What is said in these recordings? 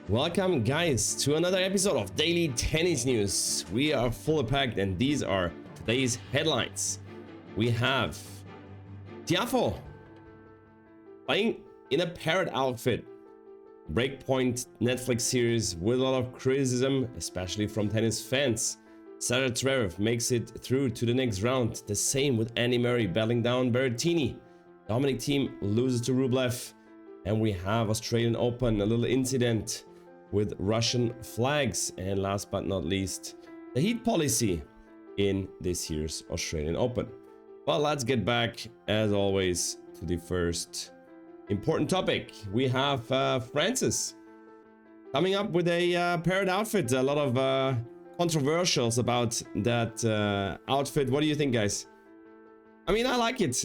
Welcome guys to another episode of Daily Tennis News. We are fully packed and these are today's headlines. We have Tiafoe playing in a parrot outfit. Breakpoint Netflix series with a lot of criticism, especially from tennis fans. Sasha Zverev makes it through to the next round. The same with Andy Murray battling down Berrettini. Dominic Thiem loses to Rublev. And we have Australian Open, a little incident with Russian flags. And last but not least, the heat policy in this year's Australian Open. Well, let's get back, as always, to the first important topic. We have Francis coming up with a parrot outfit. A lot of controversials about that outfit. What do you think, guys? I mean, I like it.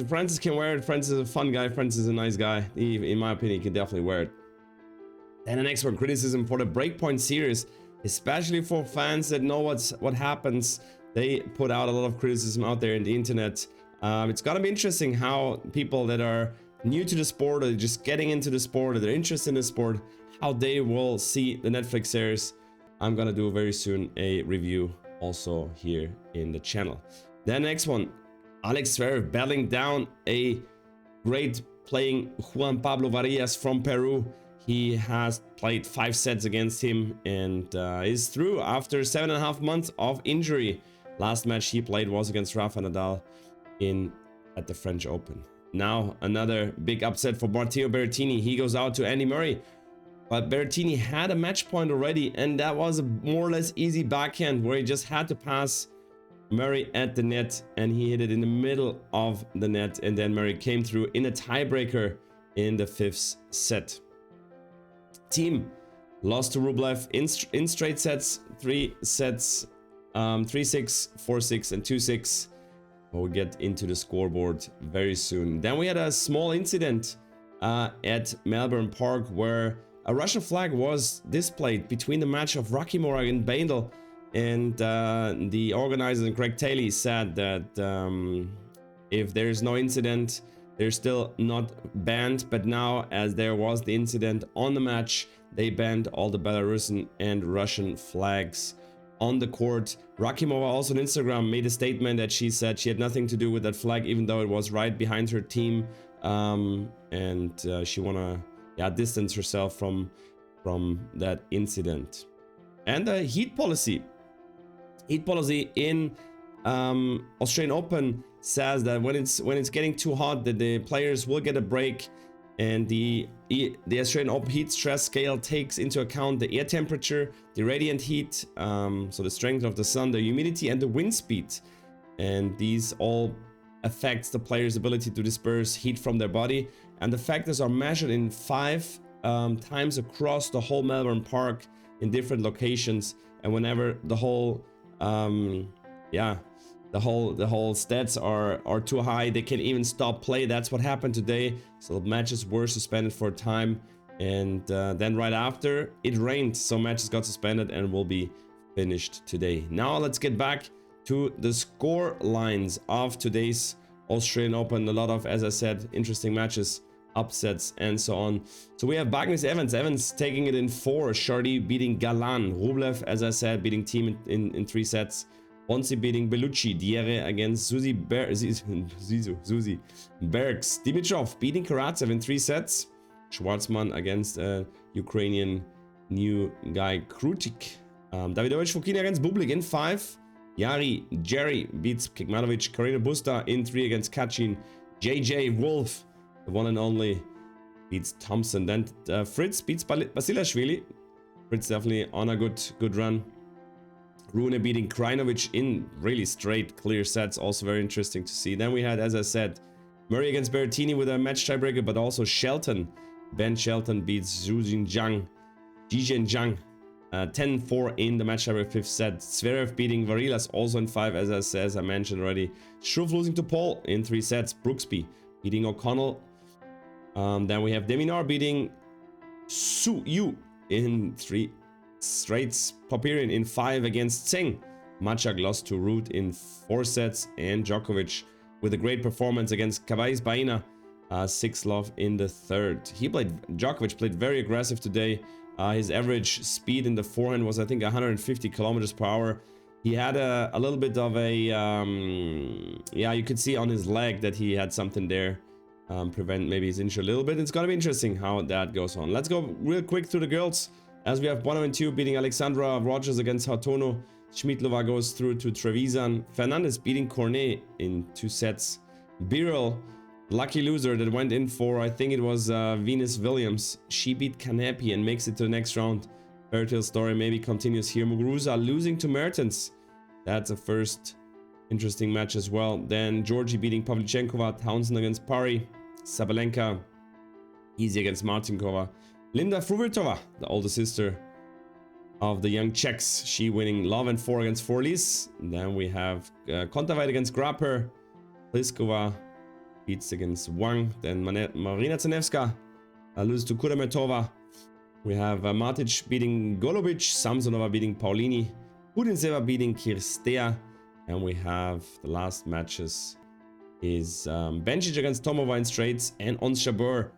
Francis can wear it. Francis is a fun guy. Francis is a nice guy. In my opinion, he can definitely wear it. And an expert criticism for the Breakpoint series, especially for fans that know what happens. They put out a lot of criticism out there in the internet. It's gonna be interesting how people that are new to the sport, or just getting into the sport, or they're interested in the sport, how they will see the Netflix series. I'm gonna do very soon a review also here in the channel. The next one, Alex Zverev battling down a great playing Juan Pablo Varillas from Peru. He has played 5 sets against him and is through after 7.5 months of injury. Last match he played was against Rafa Nadal at the French Open. Now another big upset for Matteo Berrettini. He goes out to Andy Murray. But Berrettini had a match point already, and that was a more or less easy backhand where he just had to pass Murray at the net, and he hit it in the middle of the net, and then Murray came through in a tiebreaker in the 5th set. Thiem lost to Rublev in straight sets, 3 sets, 3-6, 4-6, and 2-6. We'll get into the scoreboard very soon. Then we had a small incident at Melbourne Park where a Russian flag was displayed between the match of Rakimova and Bandel. And the organizer, Greg Taylor, said that if there's no incident, they're still not banned. But now, as there was the incident on the match, they banned all the Belarusian and Russian flags on the court. Rakimova also on Instagram made a statement that she said she had nothing to do with that flag, even though it was right behind her team. And she wanna distance herself from that incident. And the heat policy in Australian Open says that when it's getting too hot, that the players will get a break, and the Australian Open heat stress scale takes into account the air temperature, the radiant heat, so the strength of the sun, the humidity, and the wind speed, and these all affects the player's ability to disperse heat from their body. And the factors are measured in 5 times across the whole Melbourne Park in different locations, and whenever the whole stats are too high, they can even stop play. That's what happened today. So matches were suspended for a time, and then right after it rained, so matches got suspended and will be finished today. Now let's get back to the score lines of today's Australian Open. A lot of, as I said, interesting matches, upsets, and so on. So we have Magnus Evans taking it in 4, Chardy beating Galan, Rublev, as I said, beating Thiem in 3 sets, Bonsi beating Bellucci, Diere against Susie Bergs, Dimitrov beating Karatsev in 3 sets, Schwartzman against Ukrainian new guy Krutik, Davidovich Fokina against Bublik in 5, Jerry beats Kekmanovic, Karina Busta in 3 against Kachin, JJ Wolf, the one and only, beats Thompson. Then Fritz beats Basilashvili. Fritz definitely on a good run. Rune beating Krajinovic in really straight, clear sets. Also very interesting to see. Then we had, as I said, Murray against Berrettini with a match tiebreaker, but also Shelton. Ben Shelton beats Zhizhen Zhang 10-4 in the match tiebreaker 5th set. Zverev beating Varillas also in 5, as I mentioned already. Struff losing to Paul in 3 sets. Brooksby beating O'Connell. Then we have Deminar beating Su Yu in 3 straights. Popyrin in 5 against Tseng. Machak lost to Ruud in 4 sets, and Djokovic with a great performance against Cavais Baena 6 love in the third. Djokovic played very aggressive today. His average speed in the forehand was, I think, 150 kilometers per hour. He had a little bit of a, yeah, you could see on his leg that he had something there. Prevent maybe his injury a little bit. It's gonna be interesting how that goes on. Let's go real quick through the girls, as we have Bono and 2 beating Alexandra, Rogers against Hartono, Schmidlova goes through to Trevisan, Fernandez beating Cornet in 2 sets, Birel, lucky loser that went in for, I think it was Venus Williams, she beat Kanepi and makes it to the next round. Fairy tale story maybe continues here. Muguruza losing to Mertens, that's a first interesting match as well. Then Georgie beating Pavlyuchenkova, Townsend against Pari, Sabalenka easy against Martinkova, Linda Frubertova, the older sister of the young Czechs, she winning love and 4 against Forlis. Then we have Kontaveit against Grapper, Pliskova beats against Wang, then Marina Zanevska loses to Kudermetova. We have Matic beating Golubic, Samsonova beating Paulini, Pudinseva beating Kirstea. And we have the last matches is Bencic against Tomova in straights and Ons Jabeur.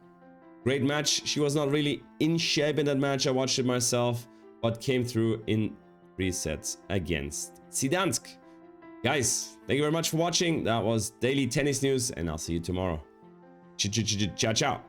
Great match. She was not really in shape in that match. I watched it myself, but came through in 3 sets against Zidansk. Guys, thank you very much for watching. That was Daily Tennis News, and I'll see you tomorrow. Ciao, ciao.